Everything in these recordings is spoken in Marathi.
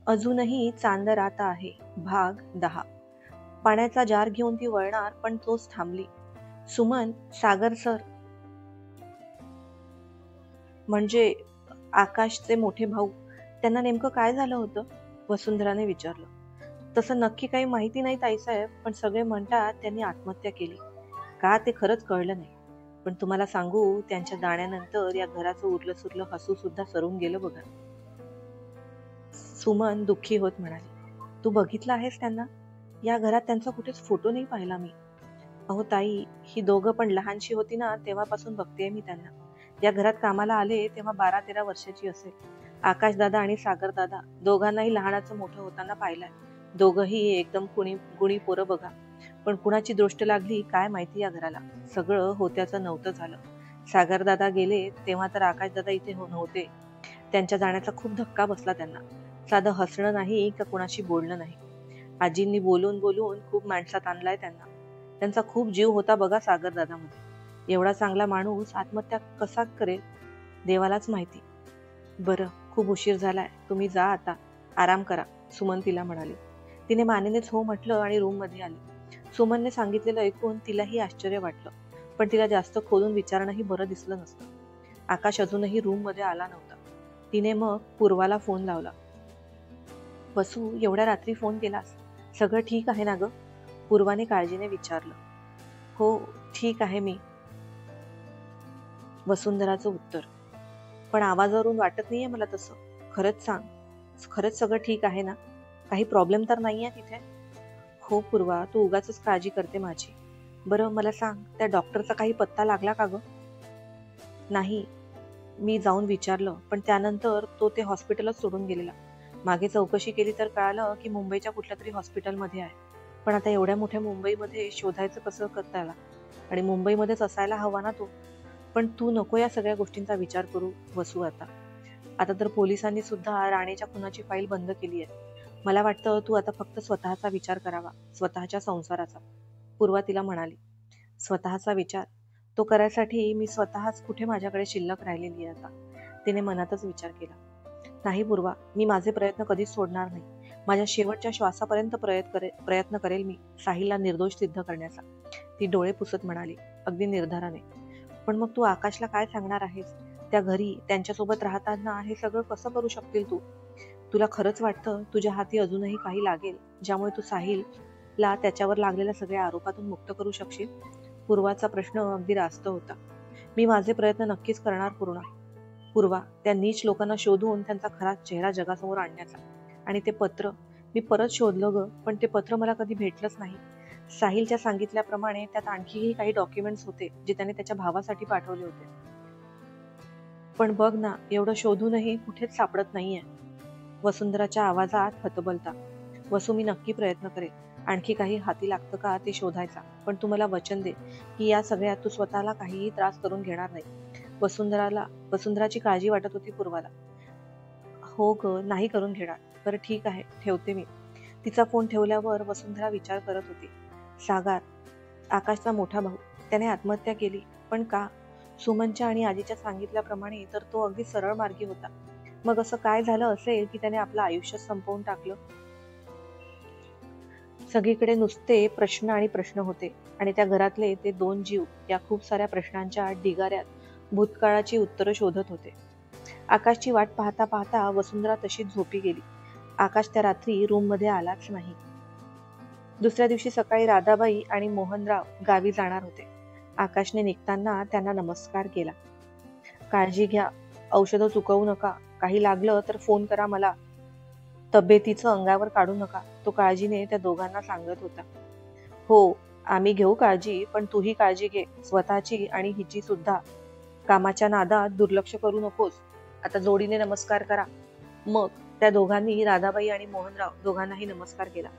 अजूनही चांद रात आहे. भाग 10. पाण्याचा जार घेऊन ती वळणार पण तोच थांबली. सुमन, सागर सर म्हणजे आकाशचे मोठे भाऊ, त्यांना नेमकं काय झालं होतं? वसुंधराने विचारलं. तसं नक्की काही माहिती नाही ताईसाहेब, पण सगळे म्हणतात त्यांनी आत्महत्या केली. का ते खरंच कळलं नाही. पण तुम्हाला सांगू, त्यांच्या जाण्यानंतर या घराचं उरलं सुरलं हसू सुद्धा सरून गेलं बघा. सुमन दुःखी होत म्हणाली. तू बघितलं आहेस त्यांना? या घरात त्यांचा कुठेच फोटो नाही पाहिला मी. अहो ताई, ही दोघं पण लहानशी होती ना तेव्हापासून बघतेय मी त्यांना. या घरात कामाला आले तेव्हा 12-13 वर्षाची असेल. आकाश दादा आणि सागर दादा दोघांनाही लहानाचं मोठं होताना पाहिलंय. दोघंही एकदम गुणी पोरं बघा. पण कुणाची दृष्ट लागली काय माहिती या घराला. सगळं होत्याचं नव्हतं झालं. सागर दादा गेले तेव्हा तर आकाश दादा इथे नव्हते. त्यांच्या जाण्याचा खूप धक्का बसला त्यांना. साधं हसणं नाही का कुणाशी बोलणं नाही. आजींनी बोलून बोलून खूप माणसात आणलाय त्यांना. त्यांचा खूप जीव होता बघा सागर दादामध्ये. एवढा चांगला माणूस आत्महत्या कसा करेल देवालाच माहिती. बरं, खूप उशीर झालाय, तुम्ही जा आता, आराम करा, सुमन तिला म्हणाली. तिने मानेनेच हो म्हटलं आणि रूम मध्ये आली. सुमनने सांगितलेलं ऐकून तिलाही आश्चर्य वाटलं, पण तिला जास्त खोलून विचारणंही बरं दिसलं नसतं. आकाश अजूनही रूम मध्ये आला नव्हता. तिने मग पूर्वाला फोन लावला. वसू, एवढ्या रात्री फोन केलास, सगळं ठीक आहे ना ग? पूर्वाने काळजीने विचारलं. हो, ठीक आहे मी, वसुंधराचं उत्तर. पण आवाजावरून वाटत नाहीये मला तसं. खरंच सांग, खरंच सगळं ठीक आहे ना? काही प्रॉब्लेम तर नाहीये तिथे? हो पूर्वा, तू उगाच काळजी करते माझी. बरं मला सांग, त्या डॉक्टरचा काही पत्ता लागला का ग? नाही, मी जाऊन विचारलं, पण त्यानंतर तो ते हॉस्पिटलच सोडून गेलेला. मागे चौकशी केली तर कळालं की मुंबईच्या कुठल्या तरी हॉस्पिटलमध्ये आहे. पण आता एवढ्या मोठ्या मुंबईमध्ये शोधायचं कसं करता आला? आणि मुंबईमध्येच असायला हवा ना तो. पण तू नको या सगळ्या गोष्टींचा विचार करू वसू आता. आता तर पोलिसांनी सुद्धा राणेच्या खुनाची फाईल बंद केली आहे. मला वाटतं तू आता फक्त स्वतःचा विचार करावा, स्वतःच्या संसाराचा, पूर्वा तिला म्हणाली. स्वतःचा विचार? तो करायसाठी मी स्वतःच कुठे माझ्याकडे शिल्लक राहिलेली आहे आता. तिने मनातच विचार केला. नाही पूर्वा, मी माझे प्रयत्न कधीच सोडणार नाही. माझ्या शेवटच्या श्वासापर्यंत प्रयत्न करेल मी साहिलला निर्दोष सिद्ध करण्याचा. ती डोळे पुसत म्हणाली, अगदी निर्धाराने. पण मग तू आकाशला काय सांगणार आहेस? त्या घरी त्यांच्यासोबत राहताना हे सगळं कसं करू शकतील तू? तुला खरंच वाटतं तुझ्या हाती अजूनही काही लागेल, ज्यामुळे तू साहिलला त्याच्यावर लागलेल्या सगळ्या आरोपातून मुक्त करू शकशील? पूर्वाचा प्रश्न अगदी रास्त होता. मी माझे प्रयत्न नक्कीच करणार पूर्वा, त्या नीच लोकांना शोधून त्यांचा खरा चेहरा जगासमोर आणण्याचा. आणि ते पत्र मी परत शोधलं ग, पण ते पत्र मला कधी भेटलंच नाही. साहिलच्या सांगितल्याप्रमाणे त्यात आणखीही काही डॉक्युमेंट्स होते जे त्याने त्याच्या भावासाठी पाठवले होते. पण बघ ना, एवढं शोधूनही कुठेच सापडत नाहीये. वसुंधराच्या आवाजात हतबलता. वसू, मी नक्की प्रयत्न करेल. आणखी काही हाती लागतं का ते शोधायचा, पण तू मला वचन दे की या सगळ्यात तू स्वतःला काहीही त्रास करून घेणार नाही. वसुंधराची काळजी वाटत होती पूर्वाला. हो ग, नाही करून घेणार. बरं ठीक आहे, ठेवते मी. तिचा फोन ठेवल्यावर वसुंधरा विचार करत होती. सागर, आकाशचा मोठा भाऊ, त्याने आत्महत्या केली, पण का? सुमनच्या आणि आजीच्या सांगितल्याप्रमाणे तर तो अगदी सरळ मार्गी होता. मग असं काय झालं असेल की त्याने आपलं आयुष्य संपवून टाकलं? सगळीकडे नुसते प्रश्न आणि प्रश्न होते आणि त्या घरातले ते दोन जीव या खूप साऱ्या प्रश्नांच्या ढिगाऱ्यात भूतकाळाची उत्तरं शोधत होते. आकाशची वाट पाहता पाहता वसुंधरा तशीच झोपी गेली. आकाश त्या रात्री रूम मध्ये आलाच नाही. दुसऱ्या दिवशी सकाळी राधाबाई आणि मोहनराव गावी जाणार होते. आकाशने निघताना त्यांना नमस्कार केला. काळजी घ्या, औषधं चुकवू नका, काही लागलं तर फोन करा मला, तब्येतीचं अंगावर काढू नका, तो काळजीने त्या दोघांना सांगत होता. हो, आम्ही घेऊ काळजी, पण तूही काळजी घे, स्वतःची आणि हिची सुद्धा. कामाच्या नादात दुर्लक्ष करू नकोस. आता जोडीने नमस्कार करा. मग त्या दोघांनी, राधाबाई आणि मोहनराव दोघांनाही नमस्कार केला.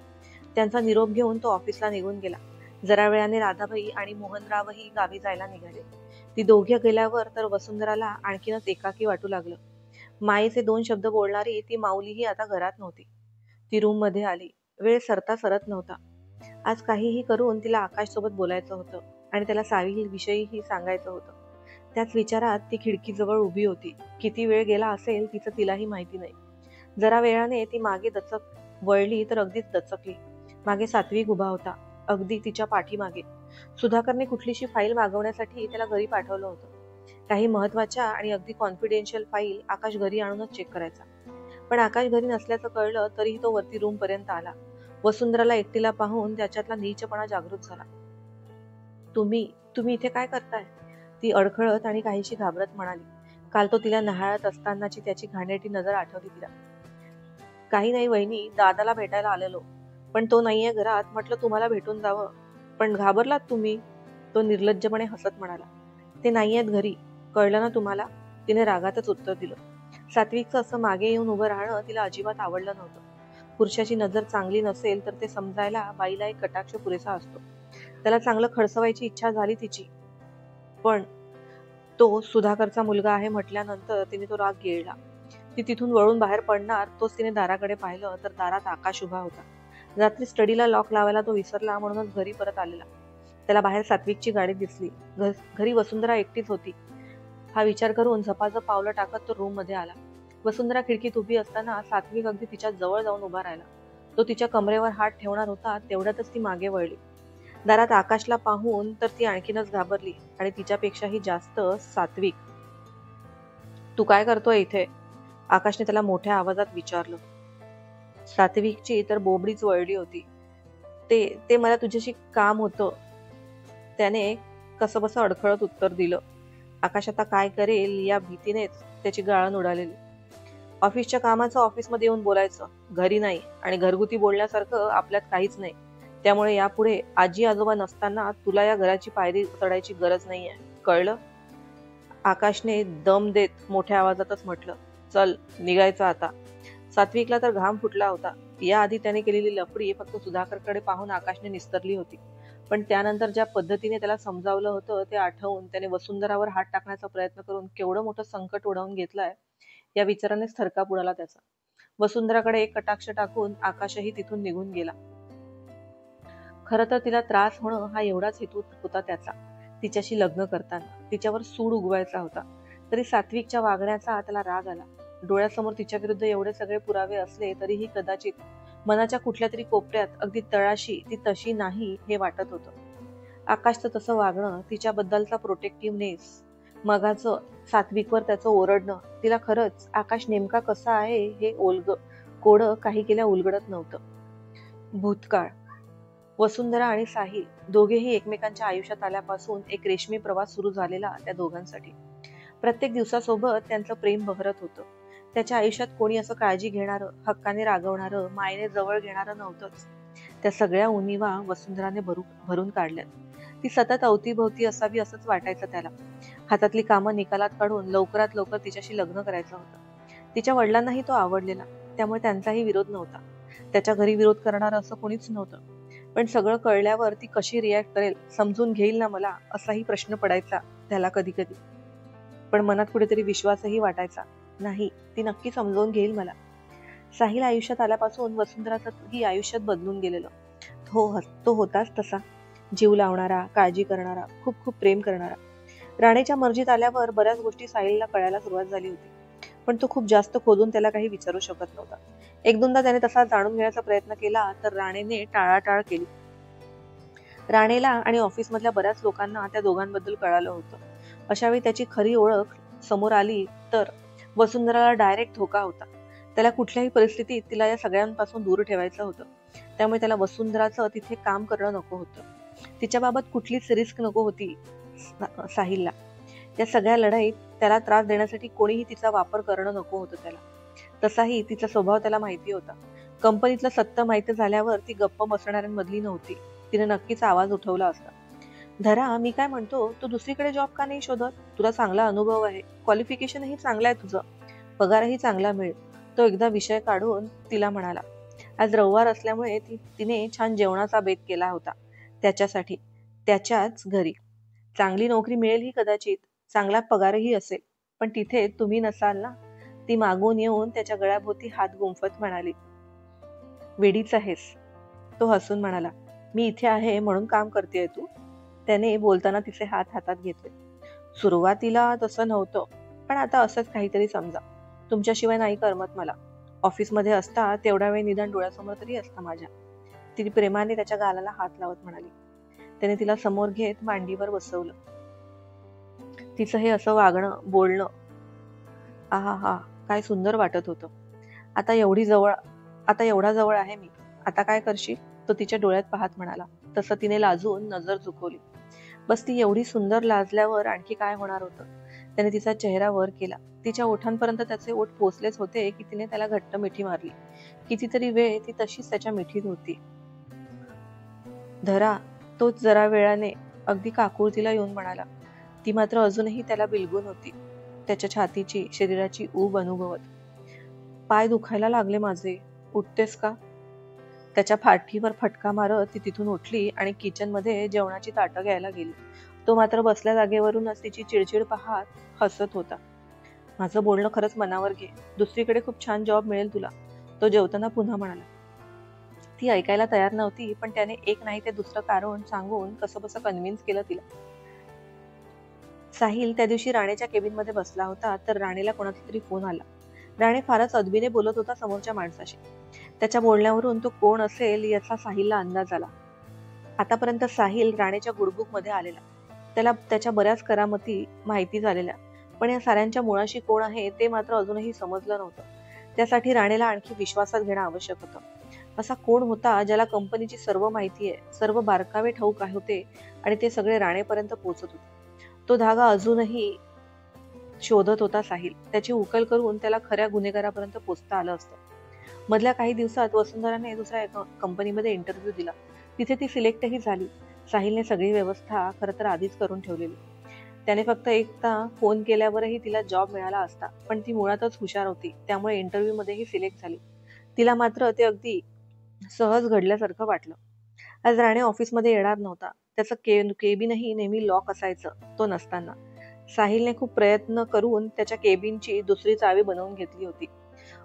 त्यांचा निरोप घेऊन तो ऑफिसला निघून गेला. जरा वेळाने राधाबाई आणि मोहनरावही गावी जायला निघाले. ती दोघे गेल्यावर तर वसुंधराला आणखीनच एकाकी वाटू लागलं. मायेचे दोन शब्द बोलणारी ती माऊलीही आता घरात नव्हती. ती रूम मध्ये आली. वेळ सरता सरत नव्हता. आज काहीही करून तिला आकाश सोबत बोलायचं होतं आणि त्याला साहिल विषयीही सांगायचं होतं. त्याच विचारात ती खिडकीजवळ उभी होती. किती वेळ गेला असेल तिचं तिलाही माहिती नाही. जरा वेळाने ती मागे वळली तर अगदीच दचकली. मागे सात्विक उभा होता, अगदी तिच्या पाठीमागे. सुधाकरने कुठलीशी फाईल मागवण्यासाठी त्याला घरी पाठवलं होतं. काही महत्वाच्या आणि अगदी कॉन्फिडेन्शियल फाईल आकाश घरी आणूनच चेक करायचा. पण आकाश घरी नसल्याचं कळलं तरीही तो वरती रूम पर्यंत आला. वसुंधराला एकटीला पाहून त्याच्यातला नीचपणा जागृत झाला. तुम्ही तुम्ही इथे काय करताय? ती अडखळत आणि काहीशी घाबरत म्हणाली. काल तो तिला न्याहाळत असतानाची त्याची घाणेरडी नजर आठवली तिला. काही नाही वहिनी, दादाला भेटायला आलेलो, पण तो नाहीये घरात, म्हटलं तुम्हाला भेटून जावं. पण घाबरलात तुम्ही? तो निर्लज्जपणे हसत म्हणाला. ते नाहीयेत घरी, कळलं ना तुम्हाला? तिने रागातच उत्तर दिलं. सात्विकचं असं मागे येऊन उभं राहणं तिला अजिबात आवडलं नव्हतं. पुरुषाची नजर चांगली नसेल तर ते समजायला बाईला एक कटाक्ष पुरेसा असतो. त्याला चांगलं खडसवायची इच्छा झाली तिची. पण तो सुधाकरचा मुलगा आहे म्हटल्यानंतर तिने तो राग गिळला. ती तिथून वळून बाहेर पडणार तोच तिने दाराकडे पाहिलं तर दारात आकाश उभा होता. रात्री स्टडीला लॉक लावायला तो विसरला म्हणूनच घरी परत आलेला. त्याला बाहेर सात्विकची गाडी दिसली. घरी वसुंधरा एकटीच होती. हा विचार करून झपाझप पावलं टाकत तो रूम मध्ये आला. वसुंधरा खिडकीत उभी असताना सात्विक अगदी तिच्या जवळ जाऊन उभा राहिला. तो तिच्या कमरेवर हात ठेवणार होता तेवढ्यातच ती मागे वळली. दारात आकाशला पाहून तर ती आणखीनच घाबरली आणि तिच्यापेक्षाही जास्त सात्विक. तू काय करतोय इथे? आकाशने त्याला मोठ्या आवाजात विचारलं. सात्विकची तर बोबडीच वळली होती. ते ते मला तुझ्याशी काम होतं, त्याने कसंबसं अडखळत उत्तर दिलं. आकाश आता काय करेल या भीतीनेच त्याची गाळण उडालेली. ऑफिसच्या कामाचं ऑफिसमध्ये येऊन बोलायचं, घरी नाही, आणि घरगुती बोलण्यासारखं आपल्यात काहीच नाही. त्यामुळे यापुढे आजी आजोबा नसताना तुला या घराची पायरी चढायची गरज नाहीये, कळलं? आकाशने दम देत मोठ्या आवाजातच म्हटलं. चल, निघायचं आता. सात्विकला तर घाम फुटला होता. याआधी त्याने केलेली लफडी फक्त सुधाकरकडे पाहून आकाशने निस्तरली होती. पण त्यानंतर ज्या पद्धतीने त्याला समजावलं होतं ते आठवून त्याने वसुंधरावर हात टाकण्याचा प्रयत्न करून केवढं मोठं संकट ओढावून घेतलंय या विचारानेच थरकाप उडाला त्याचा. वसुंधराकडे एक कटाक्ष टाकून आकाशही तिथून निघून गेला. खरं तर तिला त्रास होणं हा एवढाच हेतू होता त्याचा. तिच्याशी लग्न करताना तिच्यावर सूड उगवायचा होता. तरी सात्विकच्या वागण्याचा त्याला राग आला. डोळ्यासमोर तिच्या विरुद्ध एवढे सगळे पुरावे असले तरीही कदाचित मनाच्या कुठल्या तरी कोपऱ्यात अगदी तळाशी ती तशी नाही हे वाटत होतं. आकाशचं तसं वागणं, तिच्याबद्दलचा प्रोटेक्टिव्हनेस, मगाचं सात्विकवर त्याचं ओरडणं, तिला खरंच आकाश नेमका कसा आहे हे कोडं काही केल्या उलगडत नव्हतं. भूतकाळ. वसुंधरा आणि साहिल दोघेही एकमेकांच्या आयुष्यात आल्यापासून एक रेशमी प्रवास सुरू झालेला त्या दोघांसाठी. प्रत्येक दिवसासोबत त्यांचं प्रेम बहरत होतं. त्याच्या आयुष्यात कोणी असं काळजी घेणारं, हक्काने रागवणारं, मायेने जवळ घेणारं नव्हतंच. त्या सगळ्या उणिवा वसुंधराने भरून काढल्यात. ती सतत अवतीभोवती असावी असंच वाटायचं त्याला. हातातली कामं निकालात काढून लवकरात लवकर तिच्याशी लग्न करायचं होतं. तिच्या वडिलांनाही तो आवडलेला, त्यामुळे त्यांचाही विरोध नव्हता. त्याच्या घरी विरोध करणारं असं कोणीच नव्हतं. पण सगळं कळल्यावर ती कशी रिॲक्ट करेल, समजून घेईल ना मला, असाही प्रश्न पडायचा त्याला कधी कधी. पण मनात कुठेतरी विश्वासही वाटायचा, नाही, ती नक्की समजून घेईल मला. साहिल आयुष्यात आल्यापासून वसुंधराचंही आयुष्यात बदलून गेलेलं. तो होताच तसा, जीव लावणारा, काळजी करणारा, खूप खूप प्रेम करणारा. राणेच्या मर्जीत आल्यावर बऱ्याच गोष्टी साहिलला कळायला सुरुवात झाली होती. पण तो खूप जास्त खोदून त्याला काही विचारू शकत नव्हता. एक दोनदा त्याने तसा जाणून घेण्याचा प्रयत्न केला तर राणेने टाळाटाळ केली. राणेला आणि ऑफिसमधल्या बऱ्याच लोकांना त्या दोघांबद्दल कळालं होतं. अशावेळी त्याची खरी ओळख समोर आली तर वसुंधराला डायरेक्ट धोका होता. त्याला कुठल्याही परिस्थितीत तिला या सगळ्यांपासून दूर ठेवायचं होतं. त्यामुळे त्याला वसुंधराचं तिथे काम करणं नको होतं. तिच्याबाबत कुठलीच रिस्क नको होती साहिलला. या सगळ्या लढाईत त्याला त्रास देण्यासाठी कोणीही तिचा वापर करणं नको होतं त्याला. तसाही तिचा स्वभाव त्याला माहिती होता. कंपनीतलं सत्य माहिती झाल्यावर ती गप्प बसणाऱ्यांमधली नव्हती. तिने नक्कीच आवाज उठवला असता. धरा, मी काय म्हणतो, तू दुसरीकडे जॉब का नाही शोधत? तुला चांगला अनुभव आहे, क्वालिफिकेशनही चांगलं आहे तुझं, पगारही चांगला मिळेल. तो एकदा विषय काढून तिला म्हणाला. आज रविवार असल्यामुळे तिने छान जेवणाचा बेत केला होता त्याच्यासाठी, त्याच्याच घरी. चांगली नोकरी मिळेल ही कदाचित, चांगला पगारही असेल, पण तिथे तुम्ही नसाल ना. ती मागून येऊन त्याच्या गळ्याभोवती हात गुंफत म्हणाली. वेडीच आहेस. तो हसून म्हणाला. मी इथे आहे म्हणून काम करतेय तू? त्याने बोलताना तिचे हात हातात घेतले. सुरुवातीला तसं नव्हतं, पण आता असंच काहीतरी समजा. तुमच्याशिवाय नाही करमत मला. ऑफिसमध्ये असता तेवढा वेळ निदान डोळ्यासमोर तरी असता माझ्या. ती प्रेमाने त्याच्या गालाला हात लावत म्हणाली. त्याने तिला समोर घेत मांडीवर बसवलं. तिचं हे असं वागणं, बोलणं, आहा हा, काय सुंदर वाटत होतं. आता एवढा जवळ आहे मी, आता काय करशील? तो तिच्या डोळ्यात पाहत म्हणाला. तसं तिने लाजून नजर झुकवली. बस ती एवढी सुंदर लाजल्यावर आणखी काय होणार होतं. त्याने तिचा चेहरा वर केला. तिच्या ओठांपर्यंत त्याचे ओठ पोचलेच होते की तिने त्याला घट्ट मिठी मारली. कितीतरी वेळ ती तशीच त्याच्या मिठीत होती. धरा, तोच जरा वेळाने अगदी काकुळतीला येऊन म्हणाला. ती मात्र अजूनही त्याला बिलगून होती, त्याच्या छातीची, शरीराची ऊब अनुभवत. पाय दुखायला लागले माझे, उठतेस का? त्याच्या पाठीवर फटका मारत ती तिथून उठली आणि किचनमध्ये जेवणाची ताटं घ्यायला गेली. तो मात्र बसल्या जागेवरूनच तिची चिडचिड पाहत हसत होता. माझं बोलणं खरंच मनावर घे, दुसरीकडे खूप छान जॉब मिळेल तुला, तो जेवताना पुन्हा म्हणाला. ती ऐकायला तयार नव्हती, पण त्याने एक नाही ते दुसरं कारण सांगून कसंबसं कन्व्हिन्स केलं तिला. साहिल त्या दिवशी राणेच्या केबिनमध्ये बसला होता तर राणेला कोणाचा तरी फोन आला. राणे फारच अदबीने बोलत होता समोरच्या माणसाशी. त्याच्या बोलण्यावरून तो कोण असेल याचा साहिलला अंदाज आला. आतापर्यंत साहिल राणेच्या गुडबुकमध्ये आलेला, त्याला त्याच्या बऱ्याच करामती माहिती झालेल्या, पण या साऱ्यांच्या मुळाशी कोण आहे ते मात्र अजूनही समजलं नव्हतं. त्यासाठी राणेला आणखी विश्वासात घेणं आवश्यक होतं. असा कोण होता ज्याला कंपनीची सर्व माहिती आहे, सर्व बारकावे ठाऊक होते आणि ते सगळे राणेपर्यंत पोहोचत होते. तो धागा अजूनही शोधत होता साहिल. त्याची उकल करून त्याला खऱ्या गुन्हेगारापर्यंत पोहोचता आलं असतं. मधल्या काही दिवसात वसुंधराने दुसऱ्या एका कंपनीमध्ये इंटरव्ह्यू दिला. तिथे ती सिलेक्टही झाली. साहिलने सगळी व्यवस्था खरं तर आधीच करून ठेवलेली. त्याने फक्त एकदा फोन केल्यावरही तिला जॉब मिळाला असता, पण ती मुळातच हुशार होती, त्यामुळे इंटरव्ह्यू मध्येही सिलेक्ट झाली. तिला मात्र ते अगदी सहज घडल्यासारखं वाटलं. आज राणे ऑफिसमध्ये येणार नव्हता. त्याचं केबिनही नेहमी लॉक असायचं, तो नसताना. साहिलने खूप प्रयत्न करून त्याच्या केबिनची दुसरी चावी बनवून घेतली होती.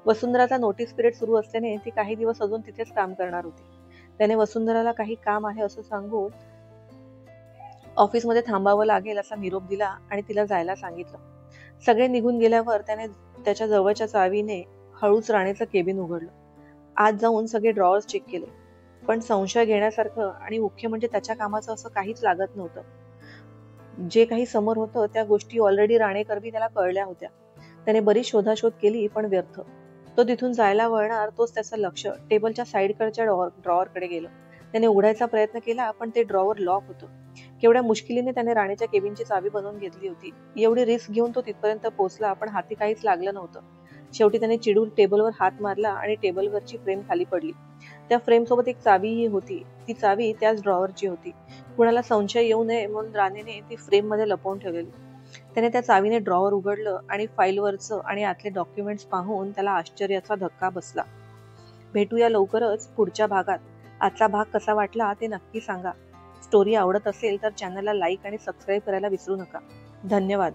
वसुंधराचा नोटीस पिरियड सुरू असल्याने ती काही दिवस अजून तिथेच काम करणार होती. त्याने वसुंधराला काही काम आहे असं सांगून ऑफिसमध्ये थांबावं लागेल असा निरोप दिला आणि तिला जायला सांगितलं. सगळे निघून गेल्यावर त्याने त्याच्या जवळच्या चावीने हळूच राणेचं केबिन उघडलं. आत जाऊन सगळे ड्रॉवर्स चेक केले, पण संशय घेण्यासारखं आणि मुख्य म्हणजे त्याच्या कामाचं असं काहीच लागत नव्हतं. जे काही समोर होतं त्या गोष्टी ऑलरेडी राणेकरवी त्याला कळल्या होत्या. त्याने बरीच शोधाशोध केली, पण व्यर्थ. तो तिथून जायला वळणार तोच त्याचं लक्ष टेबलच्या साईडकडच्या ड्रॉवरकडे गेलं. त्याने उघडायचा प्रयत्न केला, पण ते ड्रॉवर लॉक होतं. केवढ्या मुश्किलीने त्याने राणेच्या केबिनची चावी बनवून घेतली होती. एवढी रिस्क घेऊन तो तिथपर्यंत पोहोचला, पण हाती काहीच लागलं नव्हतं. शेवटी त्याने चिडून टेबलवर हात मारला आणि टेबलवरची फ्रेम खाली पडली. त्या फ्रेम सोबत एक चावीही होती. ती चावी त्याच ड्रॉवरची होती. कुणाला संशय येऊ नये म्हणून राणेने ती फ्रेम मध्ये लपवून ठेवलेली. त्याने त्या चावीने ड्रॉवर उघडलं आणि फाईलवरचं आणि आतले डॉक्युमेंट्स पाहून त्याला आश्चर्याचा धक्का बसला. भेटूया लवकरच पुढच्या भागात. आजचा भाग कसा वाटला ते नक्की सांगा. स्टोरी आवडत असेल तर चॅनलला लाईक आणि सबस्क्राईब करायला विसरू नका. धन्यवाद.